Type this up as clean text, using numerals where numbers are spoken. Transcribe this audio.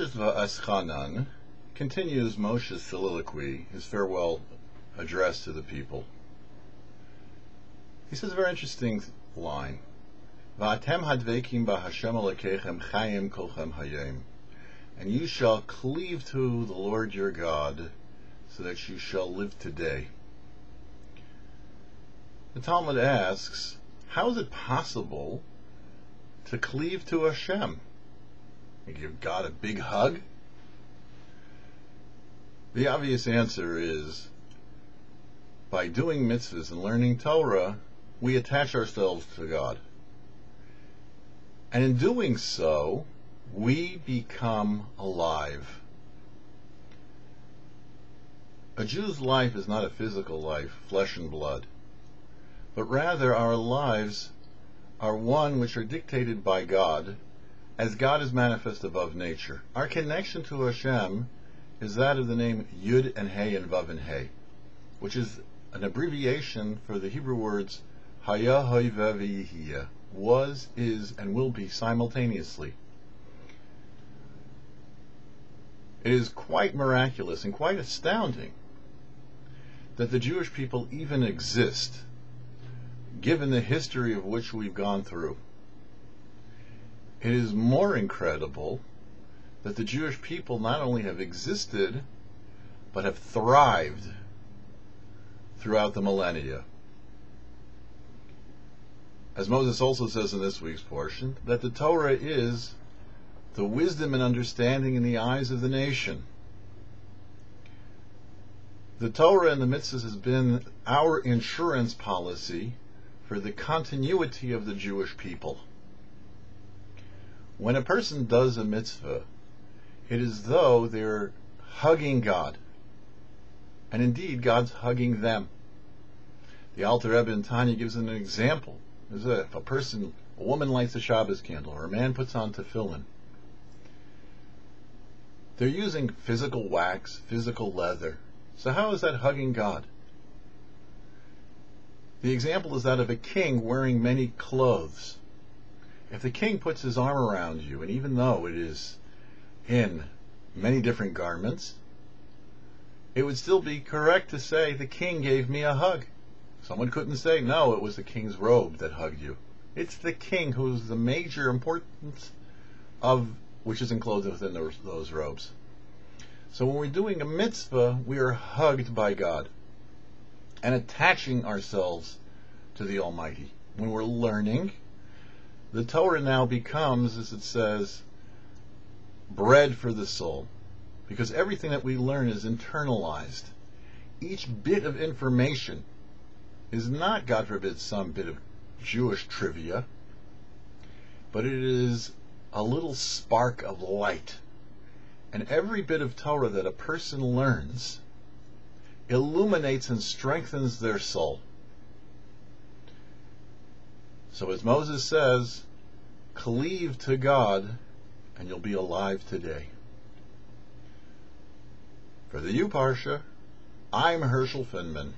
Parshas Vaeschanon continues Moshe's soliloquy, his farewell address to the people. He says a very interesting line. Va'atem hadvekim ba'Hashem Elokechem chayim kolchem hayom. And you shall cleave to the Lord your God, so that you shall live today. The Talmud asks, how is it possible to cleave to Hashem? You give God a big hug? The obvious answer is, by doing mitzvahs and learning Torah, we attach ourselves to God. And in doing so, we become alive. A Jew's life is not a physical life, flesh and blood, but rather our lives are one which are dictated by God, as God is manifest above nature. Our connection to Hashem is that of the name Yud and Hey and Vav and Hey, which is an abbreviation for the Hebrew words Haya, Hoy, Vav, Yihiyah, was, is, and will be simultaneously. It is quite miraculous and quite astounding that the Jewish people even exist, given the history of which we've gone through. It is more incredible that the Jewish people not only have existed, but have thrived throughout the millennia. As Moses also says in this week's portion, that the Torah is the wisdom and understanding in the eyes of the nation. The Torah and the mitzvahs has been our insurance policy for the continuity of the Jewish people. When a person does a mitzvah, it is though they're hugging God. And indeed, God's hugging them. The Alter Rebbe in Tanya gives an example. If a woman lights a Shabbos candle, or a man puts on tefillin, they're using physical wax, physical leather. So how is that hugging God? The example is that of a king wearing many clothes. If the king puts his arm around you, and even though it is in many different garments, it would still be correct to say the king gave me a hug. Someone couldn't say, no, it was the king's robe that hugged you. It's the king who's the major importance of which is enclosed within those robes. So when we're doing a mitzvah, we are hugged by God and attaching ourselves to the Almighty. When we're learning, the Torah now becomes, as it says, bread for the soul, because everything that we learn is internalized. Each bit of information is not, God forbid, some bit of Jewish trivia, but it is a little spark of light. And every bit of Torah that a person learns illuminates and strengthens their soul. So as Moses says, cleave to God and you'll be alive today. For the YouParsha, I'm Herschel Finman.